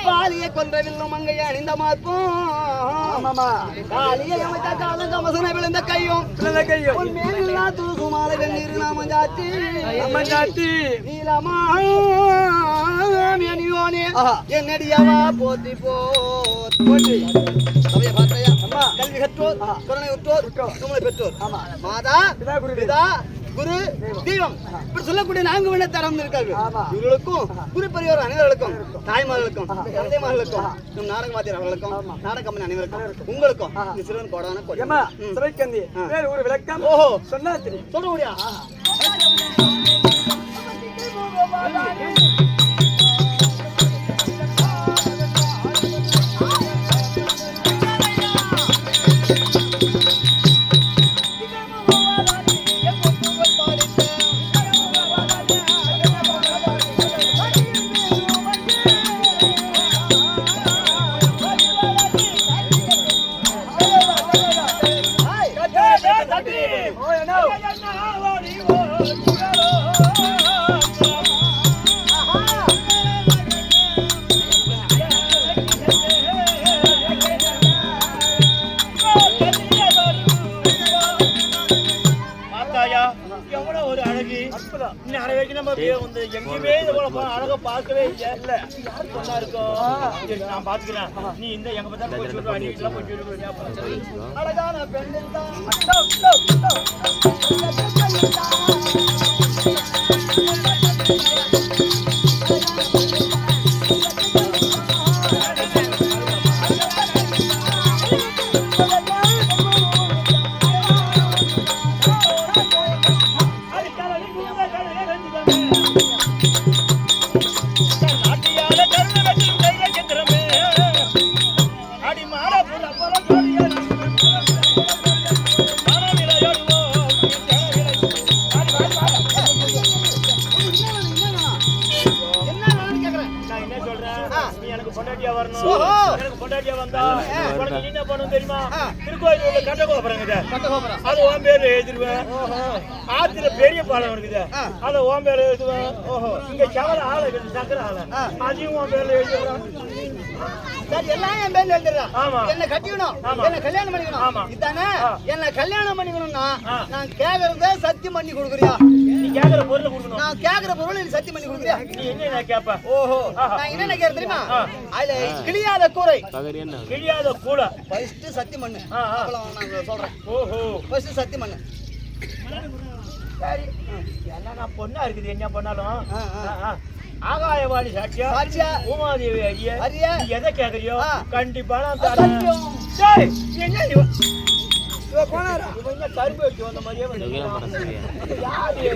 வாலியை கொன்றவில்லும் அங்கே அணிந்த மாற்போம் காலியை அமைத்த காலம் கமசனை விழுந்த கையும் மேலா தூசுமாலை வெந்நீர் நாமஞ்சாத்தி நீலமானியோனே என்னடியாவா போற்றி போற்றி சபையை பார்த்தையா கல்வி கற்றோர் கருணை உற்றோர் துமலை பெற்றோர் மாதா பிதா குரு தெய்வம் இப்படி சொல்லக்கூடிய 4 வண்ண தரம் இருக்கார்கள். இவர்களுக்கும் குரு பெரியோர் அனைவர்களுக்கும் தாய்மார்களுக்கும் தந்தைமார்களுக்கும் நம் நாடக வாத்தியர் அவர்களுக்கும் நாடக கம்பெனி அனைவருக்கும் உங்களுக்கும் இந்த சிறுவன் கோடான சிறைக்கந்தி ஒரு விளக்கம் சொன்னா தெரியும் சொல்ல முடியா வந்து எங்கேயுமே இது போல அழகா பார்க்கவே இல்ல யாரு சொன்னா இருக்கும் நான் பாத்துக்கிறேன் நீ இந்த எங்க பார்த்தா போய் சொல்லுவா நீ இதெல்லாம் போய் சொல்லுவா அழகான பெண்ணில் தான் பெரிய பாலம் இருக்குது அத உன் பேர்ல எழுதுவேன் இங்க சவர ஆள இருக்குது சக்கர ஆள அதையும் உன் பேர்ல எழுதுவேன் எல்லாம் என் பேர்ல எழுதுறேன் ஆமா என்ன கட்டிக்கணும் என்ன கல்யாணம் பண்ணிக்கணும் ஆமா இதானே என்ன கல்யாணம் பண்ணிக்கணும்னா நான் கேக்குறத சத்தியம் பண்ணி கொடுக்குறியா நீ கேக்குற பொருள் கொடுக்கணும் நான் கேக்குற பொருள் நீ சத்தியம் பண்ணி கொடுக்குறியா நீ என்ன கேப்ப ஓஹோ நான் என்ன கேக்குறேன் தெரியுமா அதுல கிளியாத கூரை கிளியாத கூரை ஃபர்ஸ்ட் சத்தியம் பண்ணு அப்புறம் நான் சொல்றேன் ஓஹோ ஃபர்ஸ்ட் சத்தியம் பண்ணு சரி என்ன பொண்ணா இருக்குது என்ன பண்ணாலும் ஆகாயவாணி சாட்சியா சாட்சியா உமாதேவி ஐயா அரியா நீ எதை கேக்குறியோ கண்டிப்பா நான் தரேன் சரி என்ன இவ போனாரா இவ என்ன கரும்பு வெட்டி வந்த மாதிரியே யாரு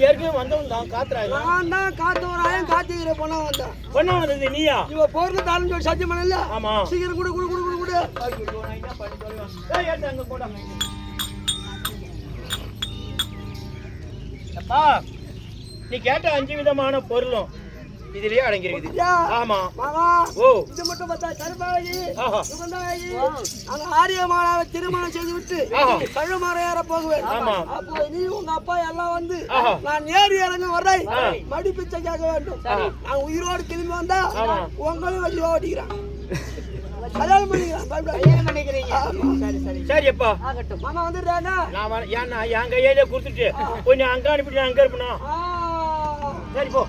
ஏற்கனவே வந்தவன் தான் காத்துறாங்க நான் தான் காத்து வராயன் காத்துக்கிற பொண்ணா வந்தது நீயா இவ பொருள் தாலும் சொல்லி சத்தியம் பண்ணல ஆமா சீக்கிரம் குடு குடு குடு குடு நான் என்ன பண்ணி சொல்லுவேன் ஏன் அங்க போடா அப்பா நீ கேட்ட 5 விதமான பொருளும் இதுலயே அடங்கி இருக்குது ஆமா மாமா ஓ இது மட்டும் பார்த்தா கருப்பாகி சுகந்தாகி அந்த ஆரியமானாவை திருமணம் செய்து விட்டு கழுமறையார போகுவேன் ஆமா அப்போ நீ உங்க அப்பா எல்லாம் வந்து நான் ஏறி இறங்க வர்றேன் மடி பிச்சை கேட்க வேண்டும் நான் உயிரோடு திரும்பி வந்தா உங்களையும் வண்டி ஓட்டிக்கிறேன் கல்யாணம் பண்ணிக்கிறேன் சரி அப்பா மாமா வந்துடுறாங்க நான் என் கையிலே கொடுத்துட்டு கொஞ்சம் அங்க அனுப்பிட்டு நான் அங்க இருப்பணும் சரி போ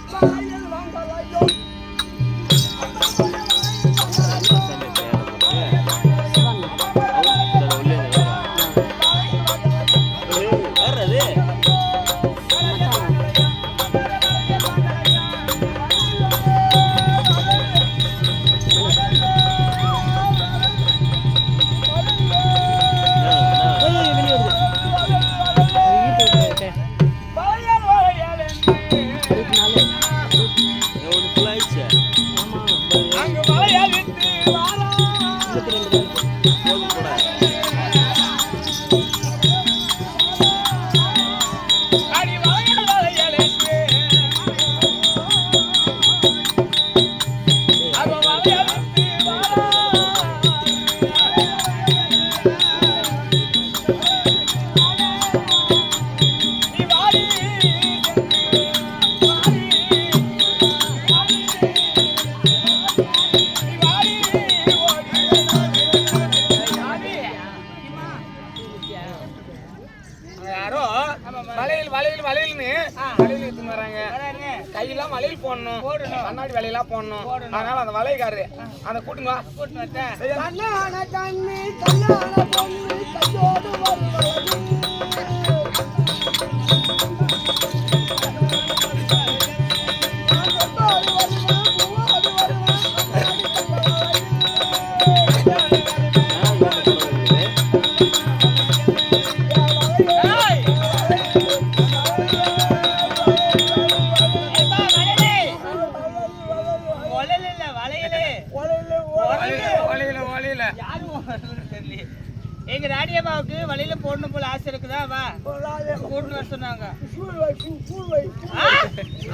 கையெல்லாம் வளையல் போடணும் கண்ணாடி வளையெல்லாம் போடணும் அதனால அந்த வளையக்காரு அந்த கூட்டுங்க எங்க ராணியம்மாவுக்கு வழியில போடணும் போல ஆசை இருக்குதா வா போட்டு வர சொன்னாங்க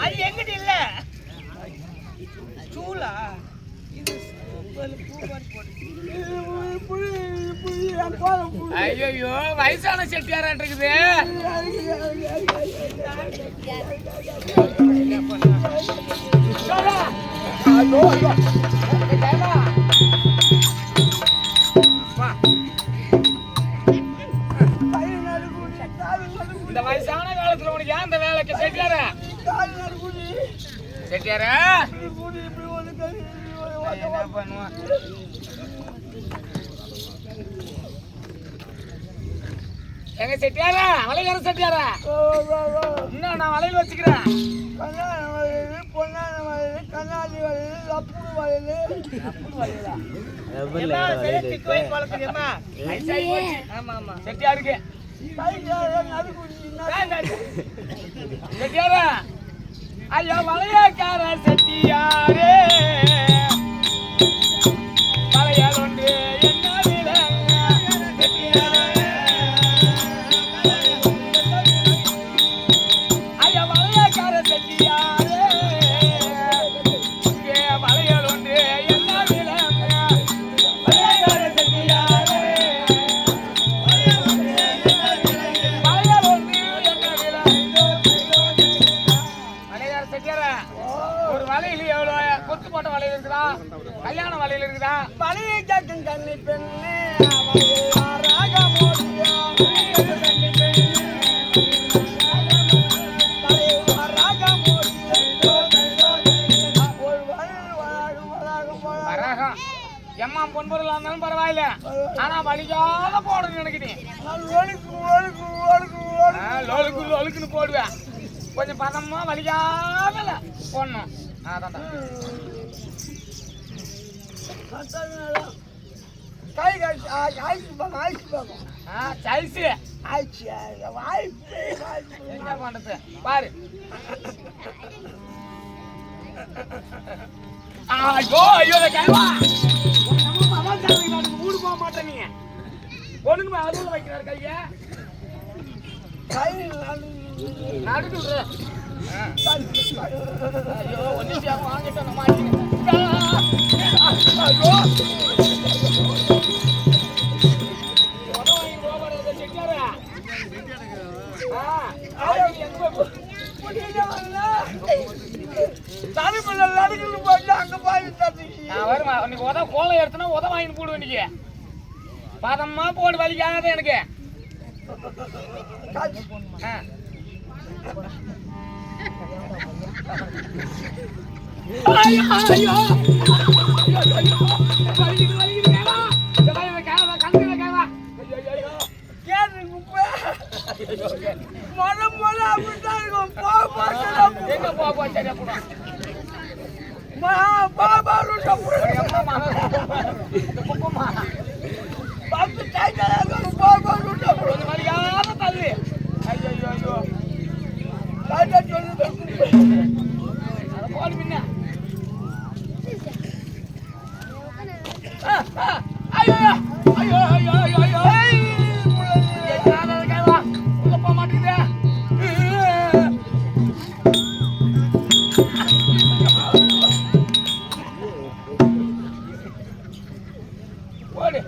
அது எங்கிட்ட இல்ல சூலா இது ஐயோ வயசான செட்டியாரான் இருக்குது இந்த வயசான காலத்துல உனக்கு ஏன் இந்த வேலைக்கு செட்டியார செட்டியாரா இப்படி ஒண்ணு கை என்ன பண்ணுவான் எங்க செட்டியாரா வளையற செட்டியாரா இன்னும் நான் வளையல் வச்சுக்கிறேன் கண்ணாடி வளையல் பொன்னான வளையல் கண்ணாடி வளையல் அப்புடு வளையல் ஆமா ஆமா செட்டியாருக்கு செட்டியாரா ஐயா வளையக்கார செட்டியாரே வளையல் ஒன்று என்ன ஐயா வளையக்கார செட்டியாரே வளையல் ஒன்று என்ன வளையக்கார செட்டியாரே ஒரு வலையில எவ்வளவு கொத்து போட்ட வலையில இருக்குதா கல்யாண வலையில இருக்குதா வலையை கேட்கும் கண்ணி பெண்ணு வராகம் எம்மா பொன்பொருளா இருந்தாலும் பரவாயில்ல ஆனா வலிக்காத போடணும் நினைக்கிறேன் லொழுக்குன்னு போடுவேன் கொஞ்சம் பதமா வலிக்காமல போடணும் அதான் கை ஆயிடுச்சு சைஸு ஆயிடுச்சு என்ன பண்றது பாரு ஐயோ ஐயோ கேவா ஊடு போக மாட்டேன் நீங்க ஒண்ணுமே அதுல வைக்கிறாரு கைய கை நடுக்குற ஐயோ ஒன்னியா வாங்கிட்ட நம்ம ஐயோ கோலம் எடுத்தனா உத வாங்கி போடுவேன் இன்னைக்கு பதமா போடு வலிக்காத எனக்கு தள்ளு ஐயோ போடு பின்ன ஐயோ ஐயோ ஐயோ ஐயோ உள்ள போக மாட்டேங்குது போடு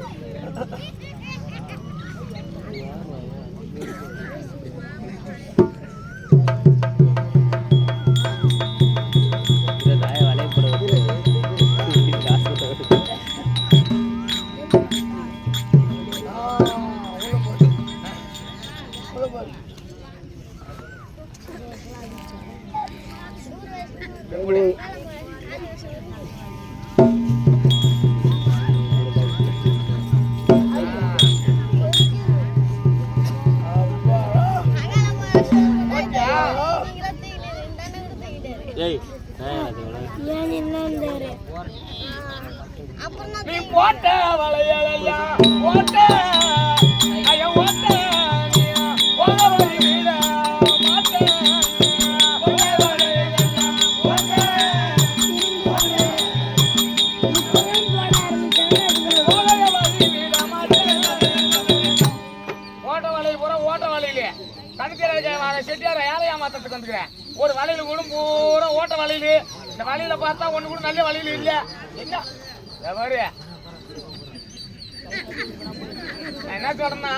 நீ போட்ட வளையலாம் போட்ட ஐயா ஓட்ட போட வளையல மாட்ட போட்ட வளையலாம் போட்ட ஓட்ட வளையல் பூரா ஓட்ட வளையல கணக்கிற செட்டியார யாரை ஏமாத்துறதுக்கு வந்துக்கிறேன் ஒரு வளையல் கூட பூரா ஓட்ட வளையல் இந்த வழியில பார்த்தா ஒண்ணு கூட நல்ல வழியில இல்ல என்ன என்ன சொல்றேன்னா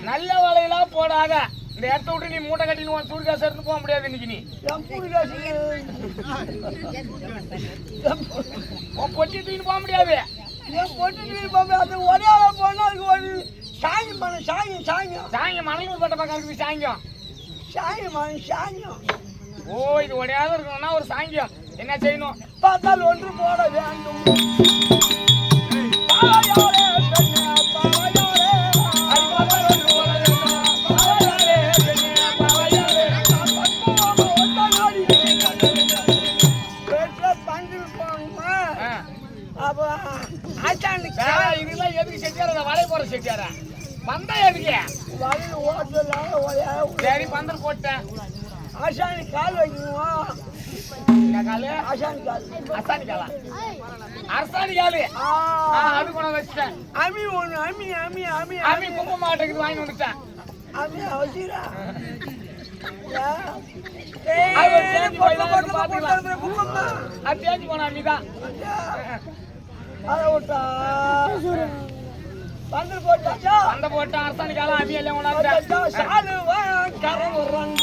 நல்ல வலையிலா போடாத இந்த இடத்த விட்டு நீ மூட்டை கட்டின்னு சூடு காசு எடுத்து போக முடியாது இன்னைக்கு நீ பொட்டி தூக்கின்னு போக முடியாது ஒரே போனா அதுக்கு ஒரு சாயம் பண்ண சாயம் சாயங்கம் மணலூர் பட்ட பக்கம் இருக்குது சாயங்கம் சாயம் சாயம் ஓ இது உடையாத இருக்கணும்னா ஒரு சாங்கியம் என்ன செய்யணும்? பார்த்தால் ஒன்று போட வேண்டும். பாவையாரே பெண்ணே, பாவையாரே. அது பார்த்தால் ஒன்று போட வேண்டும். பாவையாரே, பெண்ணே, பாவையாரே. பக்குவமா ஒத்த நாடி. வீட்டுல பங்கில் போகணுமா? அப்ப ஆச்சானுக்கு இதெல்லாம் எதுக்கு செட்டியாரா? வடை போற செட்டியாரா? பந்தம் எதுக்கு? வழியில் ஓட்டலாம். சரி பந்தல் போட்டேன். ஆசானி கால் வைக்கணும். இந்த காலு ஆசானி கால். அசானி காலா? அரசாணி காலு. அது கூட வச்சுட்டேன். அமி ஒண்ணு அமி அமி அமி அமி கும்ப மாட்டுக்கு வாங்கி வந்துட்டேன். அமி அவசியா அது தேஞ்சு போன அம்மிதான். அதை விட்டா பந்தல் போட்டாச்சா? அந்த போட்டேன் அரசாணி காலம் அம்மி எல்லாம் கொண்டாந்துட்டேன். சாலுவான் கரம் வர்றாங்க.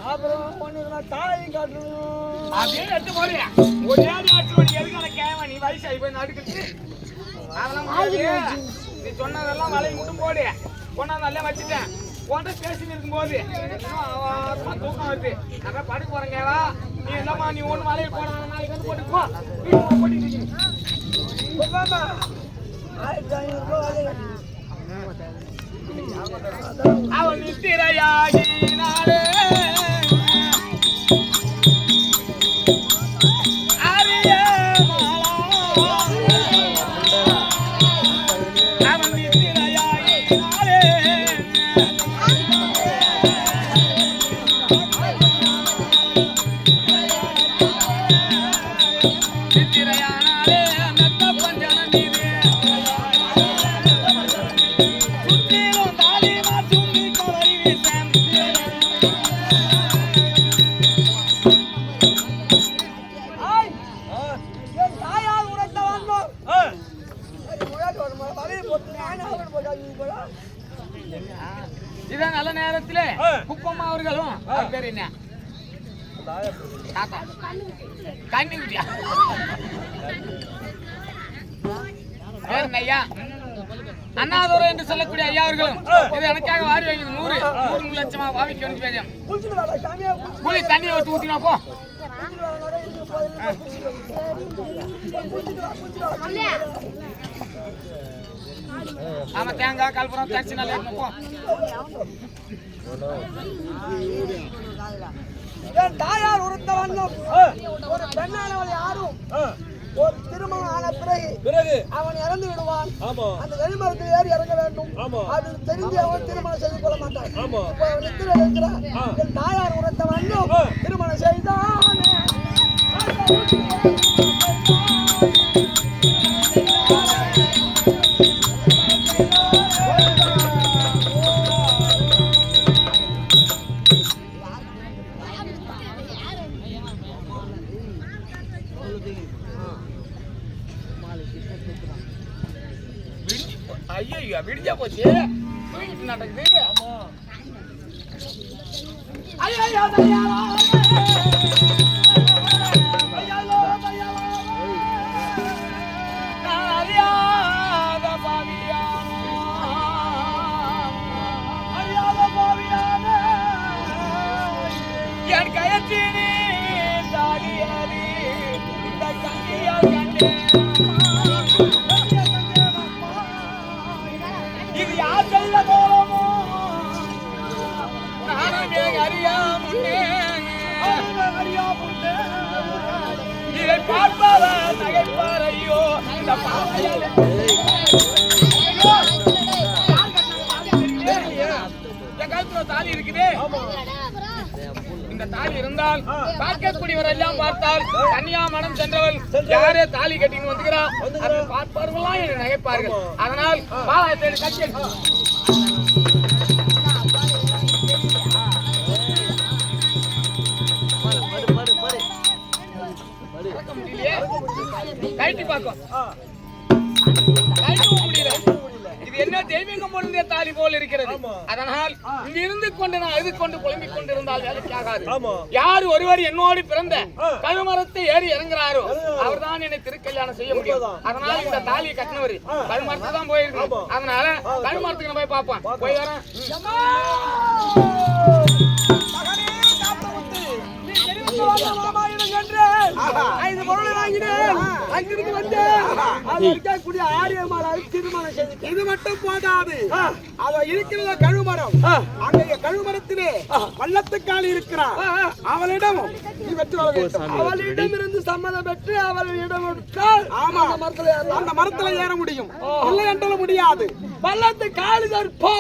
அப்புறம் ஒண்ணு தாயை காட்டணும். அப்படியே எடுத்து போறியா? ஒரே ஆட்டு வண்டி எதுக்கான கேவ நீ வயசாகி போய் நடுக்குது. அதெல்லாம் முடியாது. நீ சொன்னதெல்லாம் வலையை மட்டும் போடு. கொண்டாந்து நல்லா வச்சுட்டேன். உன்கிட்ட பேசிட்டு இருக்கும்போது தூக்கம் வருது. நான் படுக்க போறேன் கேவா. நீ என்னம்மா நீ ஒண்ணு வலையை போட நாளைக்கு வந்து போட்டுக்கோ. மாமா 1500 ரூபாய் அவன் நித்திரையாகினாலே இதான் நல்ல நேரத்துல குப்பம்மா அவர்களும் அவர் பேர் என்ன தாத்தா கண்ணி குட்டியா பேர் ஐயா அண்ணாதுரை என்று சொல்லக்கூடிய ஐயா அவர்களும் இது எனக்காக வாரி வாங்கி 100 லட்சமா வாவிக்கு வேண்டிய குளி தண்ணி ஊற்றி ஊற்றினா போ. ஆமா தேங்காய் கல்புரம் தரிசி நல்லா போ. தாயார் உறுத்த வண்ணம் ஒரு பெண்ணானவள் யாரும் ஒரு திருமணம் ஆன பிறகு அவன் இறந்து விடுவான். அந்த வெளிமரத்தில் ஏறி இறங்க வேண்டும். அது தெரிஞ்சு அவன் திருமணம் செய்து கொள்ள மாட்டான். இப்ப அவன் நித்திரை இருக்கிறான். என் தாயார் உறுத்த வண்ணம் திருமணம் செய்தான். ஐயோ விடிஞ்சா போச்சு தூங்கிட்டு நடக்குது. என் கயத்தினே தாலியாரி இந்த கண்ணியா கண்டே இது யார் சொல்ல போறோமோ நானுமே அறியாமுன்னே இதை பார்ப்பாரா நகைப்பார் ஐயோ இந்த பாவையாலே என் கழுத்துல தாலி இருக்குது. இந்த தாலி இருந்தால் பார்க்கக்கூடியவர் எல்லாம் பார்த்தால் கன்னியா மனம் சென்றவள் யாரே தாலி கட்டின்னு வந்துக்கிறான் அதை பார்ப்பார்கள்லாம் என்னை நகைப்பார்கள். அதனால் பாலாயத்தை கட்சி கைட்டி பார்க்கும் கைட்டி முடியல. இது என்ன தெய்வீகம் பொருந்திய தாலி போல் இருக்கிறது. அதனால் இங்க இருந்து கொண்டு நான் அழுது கொண்டு புலம்பிக் கொண்டிருந்தால் வேலைக்கு ஆகாது. யார் ஒருவர் என்னோடு பிறந்த கழுமரத்தை ஏறி இறங்குறாரோ அவர்தான் என்னை திருக்கல்யாணம் செய்ய முடியும். அதனால இந்த தாலியை கட்டினவர் கழுமரத்தை தான் போயிருக்கணும். அதனால கழுமரத்துக்கு நான் போய் பார்ப்பேன். போய் வரேன். இது மட்டும் போதாது. அவ இருக்கிற கழுமரம், அங்கே கழுமரத்திலே பள்ளத்துக்கால் இருக்கிறார். அவளிடம் அவளிடம் இருந்து சம்மதம் பெற்று அவளிடம் அந்த மரத்துல ஏற முடியும். இல்லை என்றால் முடியாது. பள்ளத்து காலிதர் போ